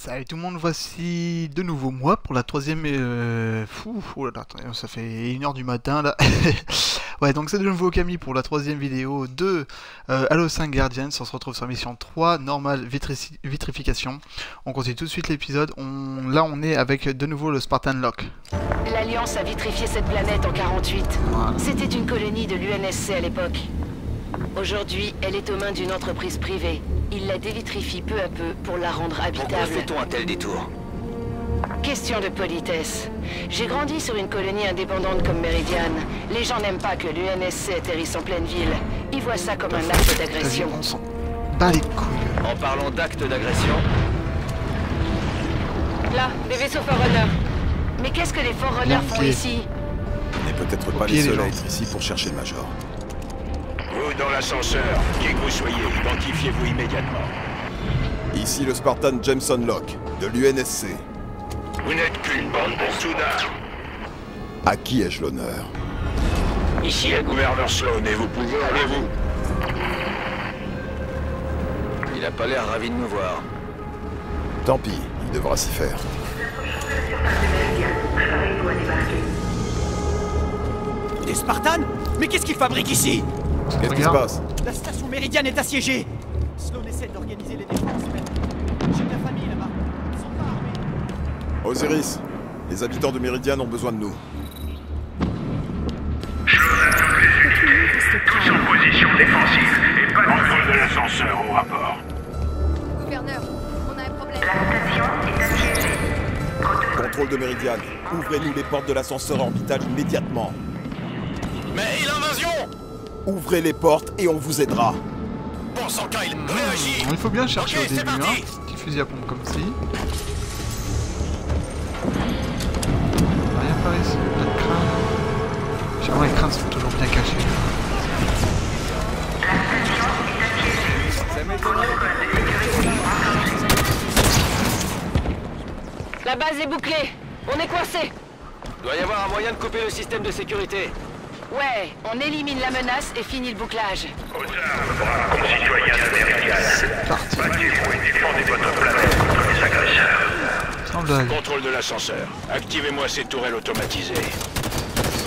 Salut tout le monde, voici de nouveau moi pour la troisième... oh là là, attendez, ça fait 1h du matin là. Ouais, donc c'est de nouveau Camille pour la troisième vidéo de Halo 5 Guardians. On se retrouve sur mission 3, normale vitrification. On continue tout de suite l'épisode. Là on est avec de nouveau le Spartan Locke. L'Alliance a vitrifié cette planète en 48. Voilà. C'était une colonie de l'UNSC à l'époque. Aujourd'hui, elle est aux mains d'une entreprise privée. Il la dévitrifie peu à peu pour la rendre habitable. Pourquoi fait-on un tel détour? Question de politesse. J'ai grandi sur une colonie indépendante comme Meridian. Les gens n'aiment pas que l'UNSC atterrisse en pleine ville. Ils voient ça comme un acte d'agression. On s'en bat les couilles. En parlant d'actes d'agression, Là, des vaisseaux Forerunner. Mais qu'est-ce que les Forerunners font ici? On n'est peut-être pas Copier les les seuls à gens. être ici pour chercher le Major. Vous dans l'ascenseur, qui que vous soyez, identifiez-vous immédiatement. Ici le Spartan Jameson Locke, de l'UNSC. Vous n'êtes qu'une bande de soudards. À qui ai-je l'honneur? Ici le gouverneur Sloan et vous pouvez aller vous. il a pas l'air ravi de me voir. Tant pis, il devra s'y faire. Des Spartans? Mais qu'est-ce qu'ils fabriquent ici? Qu'est-ce qui se Regarde. passe? La station Méridiane est assiégée. Sloan essaie d'organiser les défenses, mais j'ai de la famille là-bas. Ils sont pas armés. Osiris, les habitants de Méridiane ont besoin de nous. Tous en position défensive et pas de contrôle de l'ascenseur au rapport. Gouverneur, on a un problème. Contrôle de Méridiane, ouvrez-nous les portes de l'ascenseur orbital immédiatement. Mais l'invasion! Ouvrez les portes et on vous aidera. Bon sang, Kyle, réagis! Il faut bien chercher Ok, au début, c'est parti. hein. Petit fusil à pompe comme ci. Rien par ici, pas de crâne. Généralement les crânes sont toujours bien cachés. La base est bouclée. On est coincé. Doit y avoir un moyen de couper le système de sécurité. Ouais, on élimine la menace et finit le bouclage. Aux armes, braves concitoyens de Méridiane. Parti. Battez-vous et défendez votre planète contre les agresseurs. Sans blague. Contrôle de l'ascenseur. Activez-moi ces tourelles automatisées.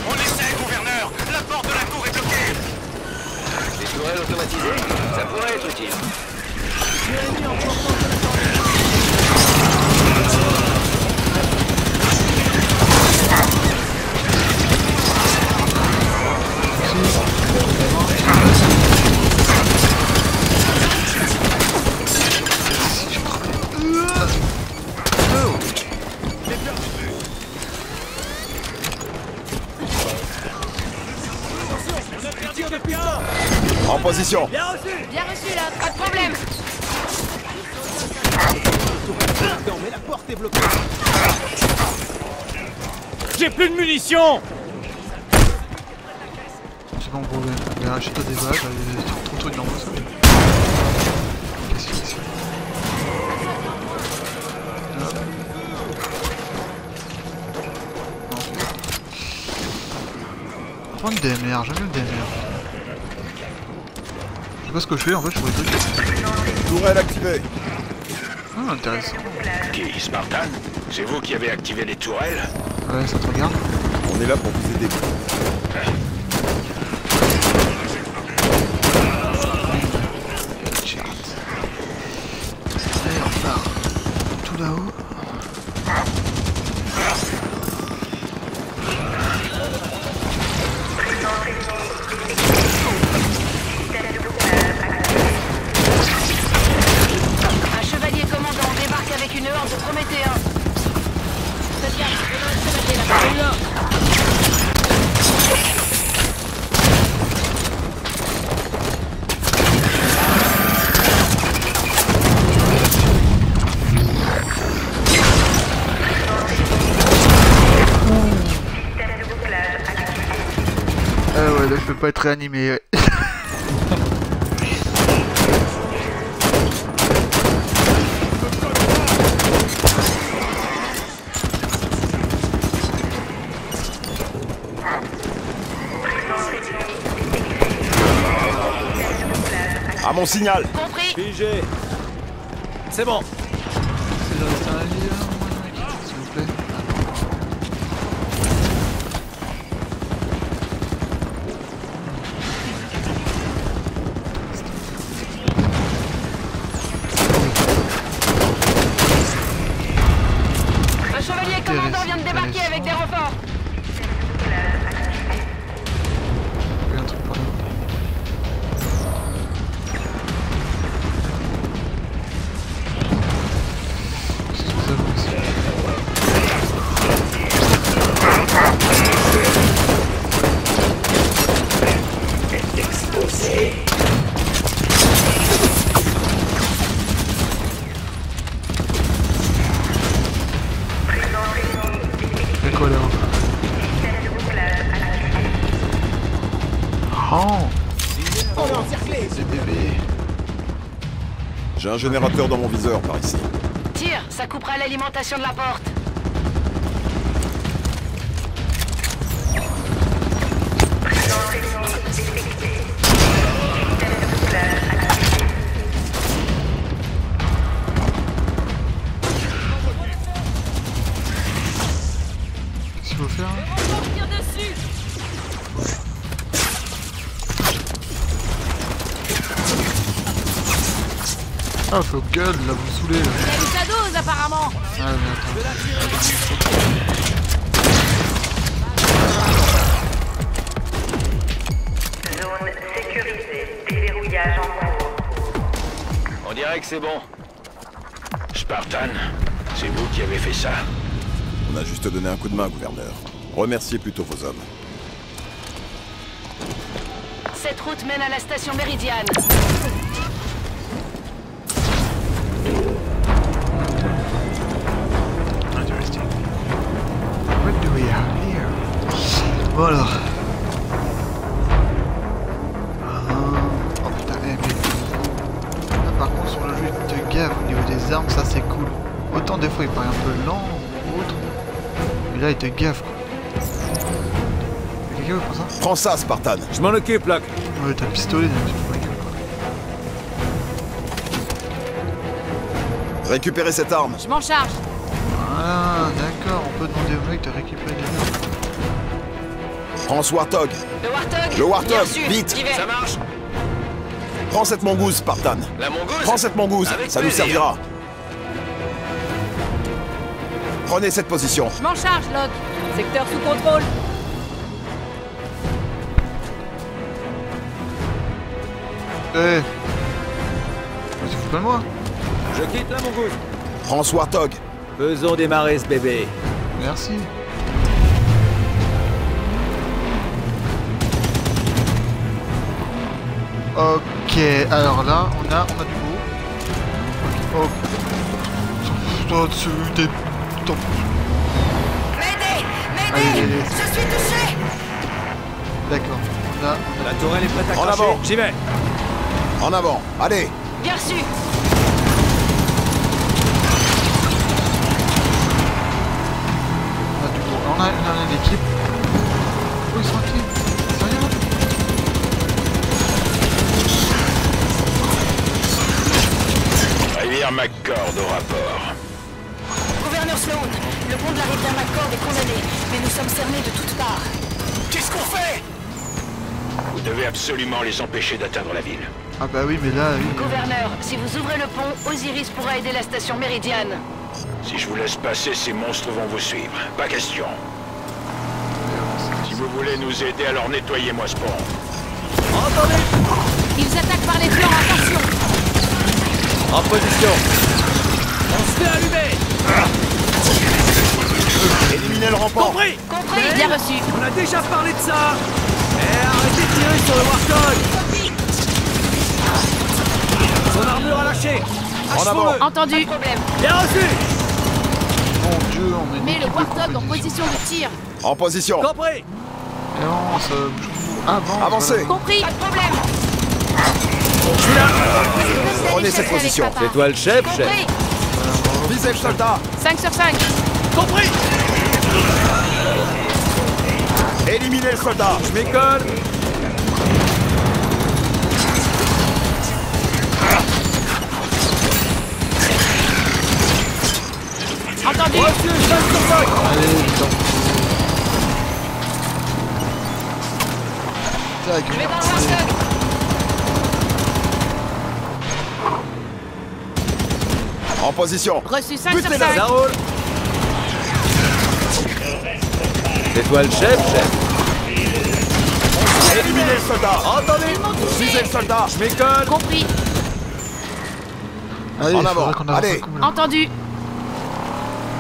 On essaie, gouverneur! La porte de la cour est bloquée! Les tourelles automatisées? Ça pourrait être utile. En position. Bien reçu. Bien reçu là, pas de problème. Non, mais la porte est bloquée. J'ai plus de munitions. C'est bon, gros, mais achète-toi des balles, trop de normaux ça. Qu'est-ce qu'il y a ici? Hop. Non, on va prendre le DMR, j'aime bien le DMR. Je sais pas ce que je fais, en fait je pourrais trucs. Tourelle activée. Ah, intéressant. Qui, Spartan? C'est vous qui avez activé les tourelles? Ouais, ça te regarde. On est là pour vous aider. Check. Allez, on repart. Tout là-haut. Un chevalier commandant débarque avec une horde de Prométhéens. Faites gaffe, il y a un chevalier là-bas. Ah ouais, là je peux pas être réanimé. Ouais. À mon signal. Compris. Figé. C'est bon. de rester à la vie, s'il vous plaît. Un chevalier commandant vient de débarquer avec des renforts. Il y a un truc par là. C'est tout ça, ici. C'est quoi là? Oh! C'est bébé. J'ai un générateur dans mon viseur par ici. Tire, ça coupera l'alimentation de la porte. Qu'est-ce qu'il faut faire? Ah, faut gueule, là, vous me saoulez, là. Il a eu sa dose apparemment. Ah, mais Zone sécurisée. Déverrouillage en cours. On dirait que c'est bon. Spartan, c'est vous qui avez fait ça. On a juste donné un coup de main, gouverneur. Remerciez plutôt vos hommes. Cette route mène à la station Méridiane. Interesting. What do we have here? Bon alors. Oh putain, mais... Là, par contre sur le jeu il te gaffe au niveau des armes, ça c'est cool. Autant des fois il paraît un peu lent ou autre. Mais là il te gaffe quoi. Y'a quelqu'un qui prend ça? Prends ça, Spartan. Je m'en occupe, Locke. Ouais, t'as le pistolet, tu te fous la gueule quoi. Récupérez cette arme. Je m'en charge. Ah d'accord, on peut demander au mec de récupérer des armes. Prends ce Warthog. Le Warthog. Le Warthog, Bien reçu. vite. J'y vais. Ça marche. Prends cette mongoose, Spartan. La mongoose. Prends cette mongoose, Avec ça nous plaisir. servira. Prenez cette position. Je m'en charge, Locke. Secteur sous contrôle. Eh, tu fous pas de moi? Je quitte la mongoose. Prends ce Warthog. Faisons démarrer ce bébé. Merci. Ok, alors là, on a du beau. Ok. Toi dessus, t'es... M'aider. Allez, allez. Je suis touché. D'accord, on a... La tourelle est prête à En cracher. avant. J'y vais. En avant. Allez. Bien reçu. On a du beau. On a une équipe. Oh, ils sont actifs. Sérieux? Rivière McCord au rapport. Gouverneur Sloan, le pont de la rivière McCord est condamné, mais nous sommes cernés de toutes parts. Qu'est-ce qu'on fait? Vous devez absolument les empêcher d'atteindre la ville. Ah bah oui, mais là... oui. Gouverneur, si vous ouvrez le pont, Osiris pourra aider la station Méridiane. Si je vous laisse passer, ces monstres vont vous suivre. Pas question. Si vous voulez nous aider, alors nettoyez-moi ce pont. Entendez. Ils attaquent par les flancs, attention. En position. On se fait allumer. Éliminez le rempart. Compris. Compris. Bien reçu. On a déjà parlé de ça. Et arrêtez de tirer sur le Warthog. Son armure a lâché. En avant. Achevons-le. Entendu. Problème. Bien reçu. Mon dieu, on a une Mets le équipe de Warthog en compétition. position de tir. En position. Compris. Avance, avance. Avancez. Compris. Pas de problème. Prenez cette position. C'est toi le chef, chef. Compris. Visez le soldat. 5 sur 5. Compris. Éliminez le soldat. Je m'y colle. Entendu. Reçu, je reste sur place. Allez, putain. Tac, Je vais dans le allez. Warthog. En position. Reçu 5 sur Butez-le. 5. Ça roule. C'est toi le chef, chef. Éliminez le soldat. Entendu. Visez le soldat. Je m'écolle. Compris. Allez, En il avant. faudrait qu'on avance Allez. un coup, là. Entendu.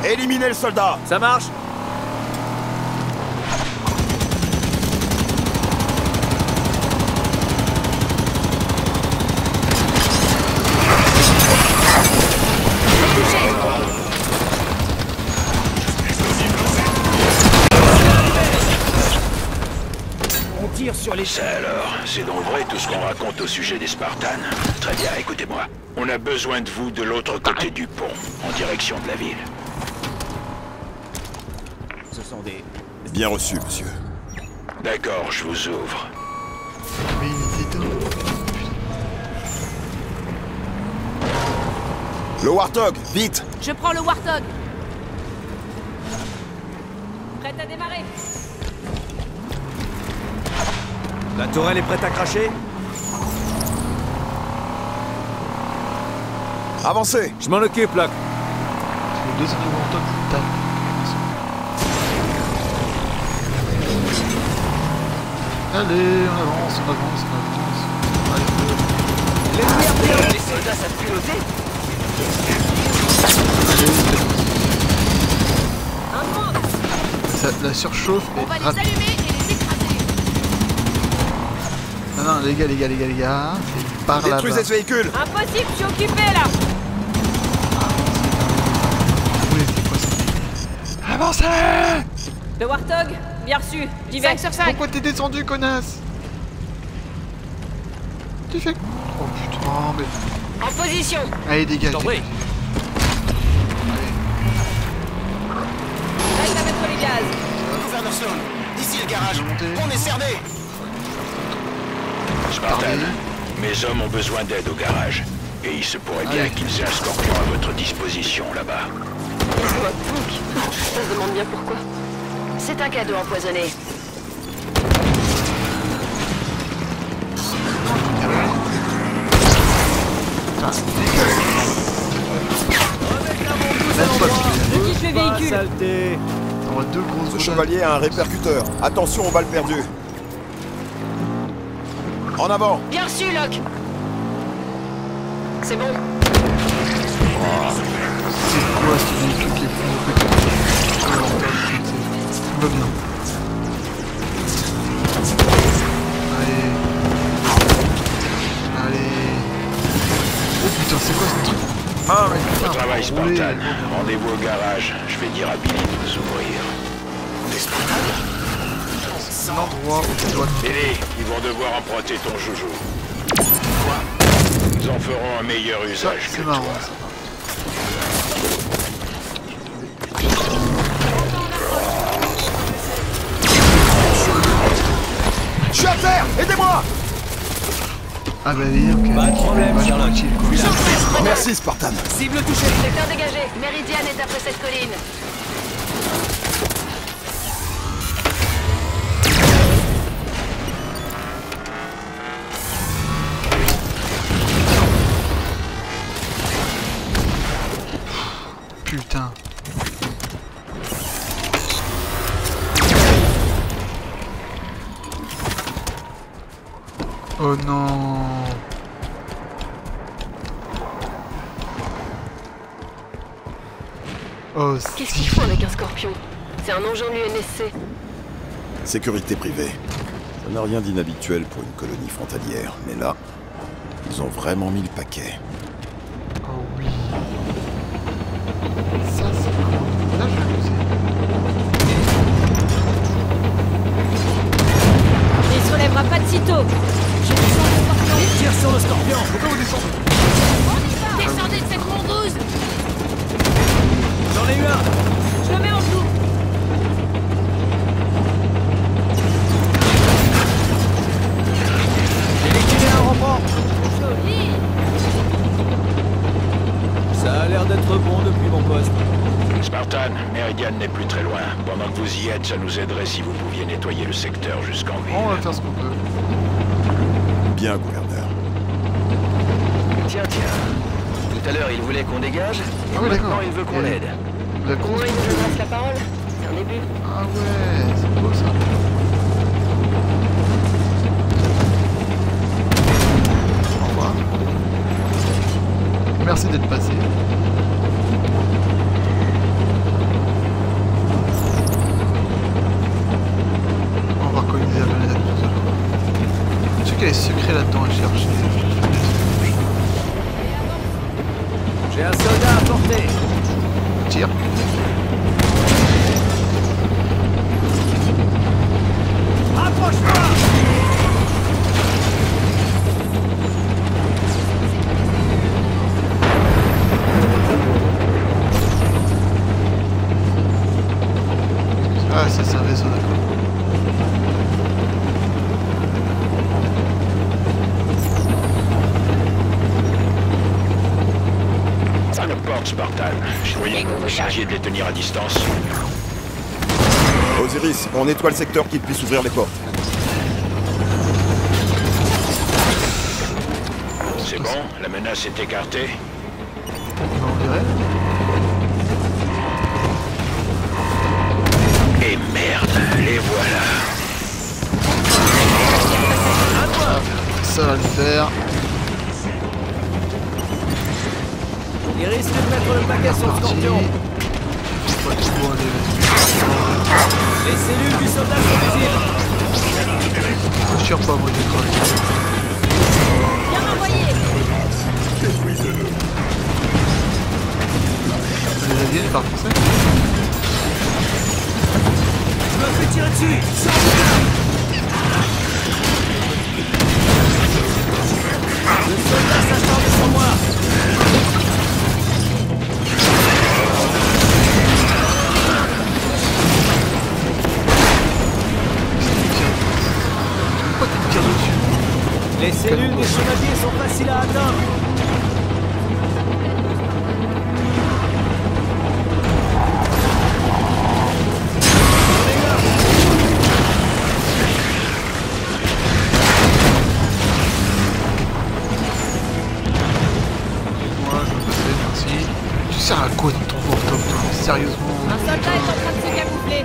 Éliminez le soldat. Ça marche. On tire sur les Ça alors, c'est donc vrai tout ce qu'on raconte au sujet des Spartans. Très bien, écoutez-moi. On a besoin de vous de l'autre côté du pont, en direction de la ville. Ce sont des... Bien reçu, monsieur. D'accord, je vous ouvre. Mais il était temps. Le Warthog, vite. Je prends le Warthog. Prête à démarrer. La tourelle est prête à cracher. Avancez. Je m'en occupe, Locke. Le deuxième niveau en top, tac. Allez, on avance, on avance, on avance. Allez, Les soldats savent piloter. la surchauffe On est va les rapide. allumer et les écraser. Non, non, les gars, c'est par là-bas. Détruisez ce véhicule. Impossible, je suis occupé là. Oui, c'est quoi ça? Avancez! Le Warthog, bien reçu. J'y vais. 5 sur 5. Pourquoi t'es descendu, connasse? Tu fais... Oh putain, mais... En position. Allez, dégage. T'en prie. Reste à mettre les gaz. Gouverneur Sloan, ici le garage. Montez. On est cerné. Spartan, Parlez. mes hommes ont besoin d'aide au garage. Et il se pourrait bien Allez. qu'ils aient un scorpion à votre disposition là-bas. Laisse-moi donc. On se demande bien pourquoi. C'est un cadeau empoisonné. Même pas Je quitte le Pas véhicule. saleté. On voit deux grosses Ce boules. chevalier a un répercuteur. Attention aux balles perdues. En avant. Bien reçu, Locke. C'est bon. C'est quoi ce véhicule qui est plus tout va bien. Allez. Allez. Oh putain, c'est quoi ce truc? Ah mais putain, Bon travail, roulez. Spartan. Rendez-vous au garage. Je vais dire à Billy de vous ouvrir. C'est l'endroit où tu dois... Billy, ils vont devoir emprunter ton joujou. Nous en ferons un meilleur Ça, usage c'est que marrant toi. ça. Je suis à terre. Aidez-moi. Ah bah oui, ok. Pas de problème, Vachement Sherlock. utile, quoi. Merci, Spartan. Cible touchée. Secteur dégagé. Méridiane est après cette colline. Putain. Oh non. Oh, Qu'est-ce qu'ils font avec un scorpion? C'est un engin de l'UNSC. Sécurité privée. Ça n'a rien d'inhabituel pour une colonie frontalière, mais là, ils ont vraiment mis le paquet. Oh oui. Ça c'est cool. Là je vais l'user. Il se relèvera pas de sitôt. Je descends le scorpion. Il tire sur le scorpion. Pourquoi vous descendez? On y va. Descendez de cette mondeuse. J'en ai eu un. Je le mets en joue. J'ai liquidé un rempart. Joli. Ça a l'air d'être bon depuis mon poste. Spartan, Meridian n'est plus très loin. Pendant que vous y êtes, ça nous aiderait si vous pouviez nettoyer le secteur jusqu'en ville. On va faire ce qu'on peut. Bien, gouverneur. Tiens. Tout à l'heure, il voulait qu'on dégage. Ah oui, d'accord. Maintenant, il veut qu'on l'aide. La grosse... Oui, il nous adresse la parole. C'est un début. Ah ouais, c'est beau ça. Au revoir. Merci d'être passé. On va voir quoi ils avaient là tout à l'heure. Je sais qu'il y a des secrets là-dedans à chercher. J'ai un soldat à porter. Tire. Approche-toi. Ah, c'est un vaisseau, d'accord. À nos portes, Spartan. Je voyais que vous chargiez de les tenir à distance. Osiris, on nettoie le secteur qui puisse ouvrir les portes. C'est bon, la menace est écartée. On dirait. Et merde, les voilà. Ça va le faire. Il risque de mettre le paquet sur le Parti. scorpion. Pas trop aller. Les cellules du soldat sont visibles. Je tire pas, moi, je décroche. Bien envoyé. Les aliens, par français. Je me fais tirer dessus. Le soldat s'acharne sur moi. Pourquoi tu me tires dessus? Les cellules des chevaliers sont faciles à atteindre. Moi, je vais passer, merci. Tu sers à quoi dans ton portable, toi? Sérieusement? Un soldat est en train de se camoufler.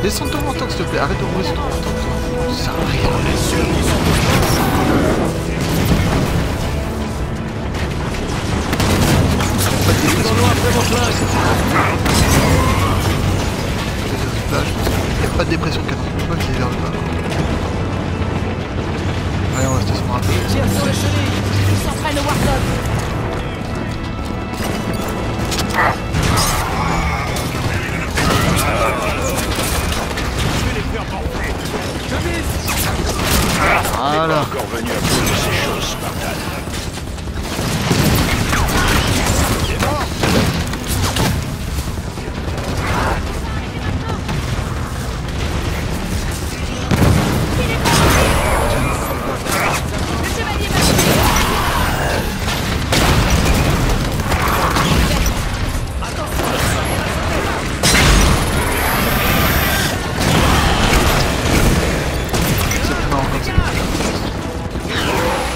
Descends ton menton, s'il te plaît. Arrête de rouler sur ton menton. Ça sert à rien. Pas de dépression. Il n'y a pas de dépression canon. Pourquoi je l'ai vers le bas? Allez, on va se descendre un peu. Tire sur les chevilles. Il s'entraîne au Warthog. Voilà. Encore venu à bout de ces choses, Spartan.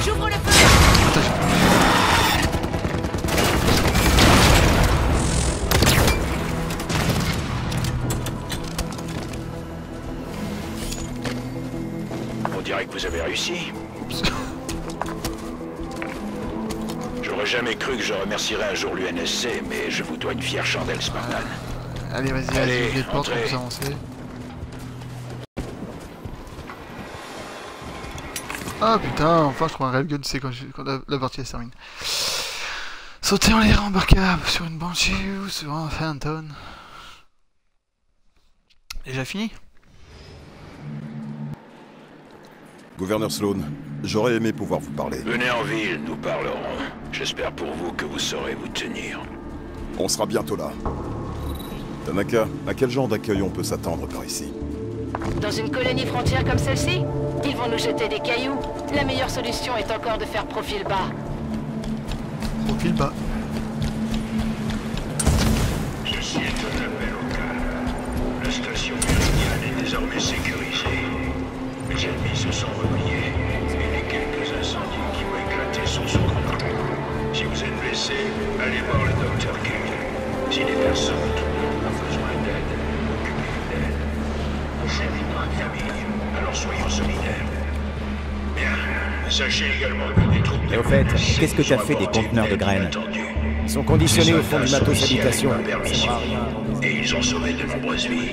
J'ouvre le feu. On dirait que vous avez réussi. J'aurais jamais cru que je remercierais un jour l'UNSC, mais je vous dois une fière chandelle, Spartan. Allez, vas-y, Allez, vas-y, les portes, on entrez. peut avancer. Ah putain, enfin je trouve un railgun, tu sais, quand la partie se termine. Sauter en l'air embarquable sur une Banshee ou sur un Phantom. Déjà fini? Gouverneur Sloan, j'aurais aimé pouvoir vous parler. Venez en ville, nous parlerons. J'espère pour vous que vous saurez vous tenir. On sera bientôt là. Tanaka, à quel genre d'accueil on peut s'attendre par ici? Dans une colonie frontière comme celle-ci, ils vont nous jeter des cailloux. La meilleure solution est encore de faire profil bas. Profil bas. Ceci est un appel au calme. La station méridienne est désormais sécurisée. Les ennemis se sont repliés et les quelques incendies qui vont éclater sont sous contrôle. Si vous êtes blessé, allez voir le docteur King. Si les personnes ont besoin d'aide, occupez-vous d'aide. C'est notre famille, alors soyons solidaires. Bien, sachez également que les troupes... Et au fait, qu'est-ce que tu as fait des conteneurs de graines? Ils sont conditionnés au fond du matos habitation. Et ils ont sauvé de nombreuses vies.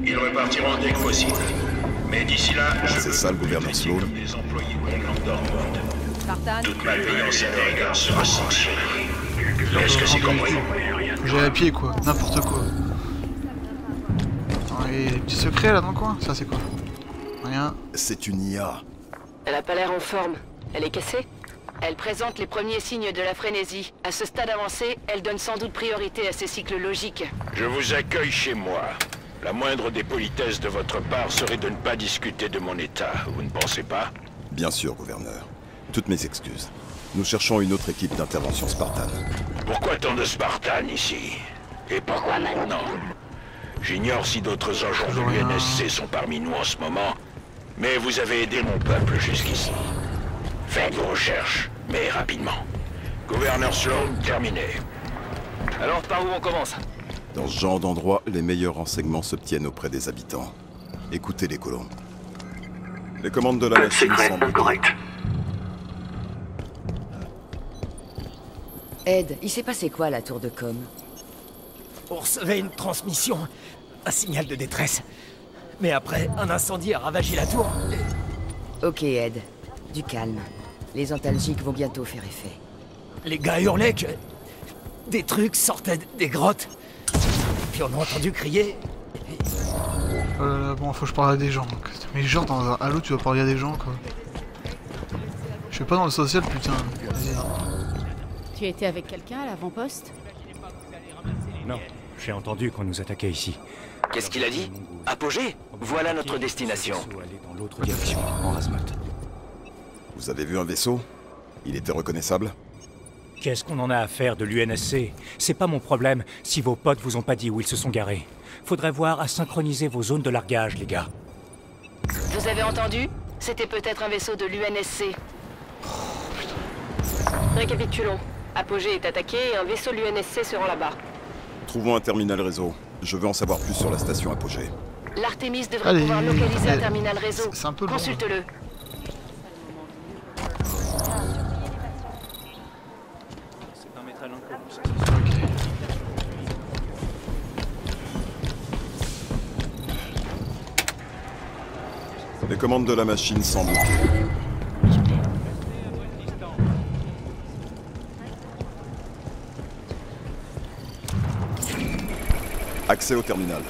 Ils repartiront dès que possible. Mais d'ici là, je C'est ça le gouverneur Sloan. des employés de la Grande Dormound. Spartan, Toute malveillance à leur égard sera sanctionnée. Est-ce que c'est compris? J'ai à pied quoi, n'importe quoi. Attends, et les petits secrets là dans le coin, ça c'est quoi? Rien. C'est une IA. Elle a pas l'air en forme. Elle est cassée? Elle présente les premiers signes de la frénésie. À ce stade avancé, elle donne sans doute priorité à ses cycles logiques. Je vous accueille chez moi. La moindre des politesses de votre part serait de ne pas discuter de mon état, vous ne pensez pas? Bien sûr, gouverneur. Toutes mes excuses. Nous cherchons une autre équipe d'intervention Spartan. Pourquoi tant de Spartans ici? Et pourquoi maintenant? J'ignore si d'autres agents de l'UNSC sont parmi nous en ce moment, mais vous avez aidé mon peuple jusqu'ici. Faites vos recherches, mais rapidement. Gouverneur Sloan, terminé. Alors, par où on commence? Dans ce genre d'endroit, les meilleurs renseignements s'obtiennent auprès des habitants. Écoutez les colons. Les commandes de la machine semblent correctes. Ed, il s'est passé quoi à la tour de com? On recevait une transmission, un signal de détresse. Mais après, un incendie a ravagé la tour. Ok, Ed. Du calme. Les antalgiques vont bientôt faire effet. Les gars hurlaient que... des trucs sortaient des grottes. Puis on a entendu crier. Bon, faut que je parle à des gens. Mais genre dans un Halo, tu vas parler à des gens quoi. Je suis pas dans le social, putain. Vas-y. tu étais avec quelqu'un à l'avant-poste? Non, j'ai entendu qu'on nous attaquait ici. Qu'est-ce qu'il a dit? Apogée? Voilà notre destination. Aller dans l'autre direction, en Azmoth. Vous avez vu un vaisseau? Il était reconnaissable? Qu'est-ce qu'on en a à faire de l'UNSC? C'est pas mon problème si vos potes vous ont pas dit où ils se sont garés. Faudrait voir à synchroniser vos zones de largage, les gars. Vous avez entendu? C'était peut-être un vaisseau de l'UNSC. Récapitulons. Apogée est attaqué et un vaisseau de l'UNSC se rend là-bas. Trouvons un terminal réseau. Je veux en savoir plus sur la station Apogée. L'Artemis devrait pouvoir localiser un terminal réseau. C'est un peu long. Consulte-le. Les commandes de la machine semblent OK. Accès au terminal.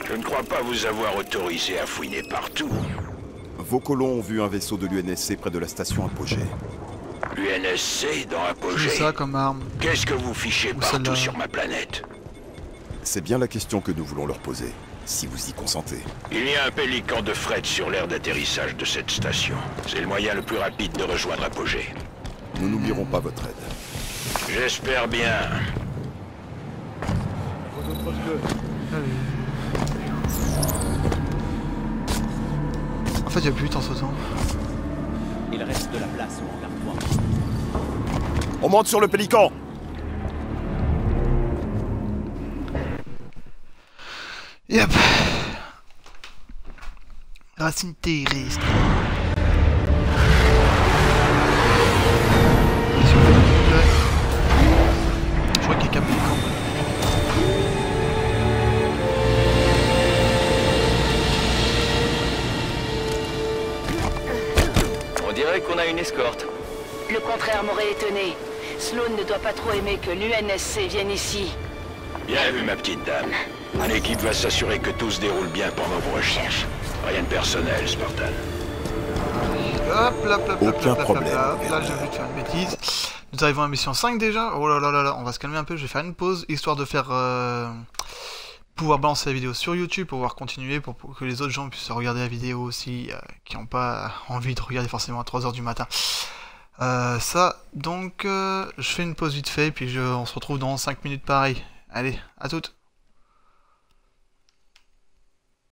Je ne crois pas vous avoir autorisé à fouiner partout. Vos colons ont vu un vaisseau de l'UNSC près de la station Apogée. L'UNSC dans Apogée? J'ai ça comme arme. Qu'est-ce que vous fichez Ou partout celle-là. sur ma planète? C'est bien la question que nous voulons leur poser, si vous y consentez. Il y a un pélican de fret sur l'aire d'atterrissage de cette station. C'est le moyen le plus rapide de rejoindre Apogée. Nous n'oublierons pas votre aide. J'espère bien. En fait, il y a plus vite en sautant. Il reste de la place au hangar 3. On monte sur le pélican! Yep. Racine terrestre. Je crois qu'il y a qu'un pélican. On dirait qu'on a une escorte. Le contraire m'aurait étonné. Sloan ne doit pas trop aimer que l'UNSC vienne ici. Bien vu, ma petite dame. L'équipe va s'assurer que tout se déroule bien pendant vos recherches. Rien de personnel, Spartan. Hop, là, Aucun problème. Là, j'ai envie de faire une bêtise. Nous arrivons à mission 5 déjà. Oh là là là là, on va se calmer un peu, je vais faire une pause, histoire de faire... pouvoir balancer la vidéo sur YouTube, pour pouvoir continuer, pour que les autres gens puissent regarder la vidéo aussi, qui n'ont pas envie de regarder forcément à 3h du matin. Donc je fais une pause vite fait, puis on se retrouve dans 5 minutes pareil. Allez, à toutes.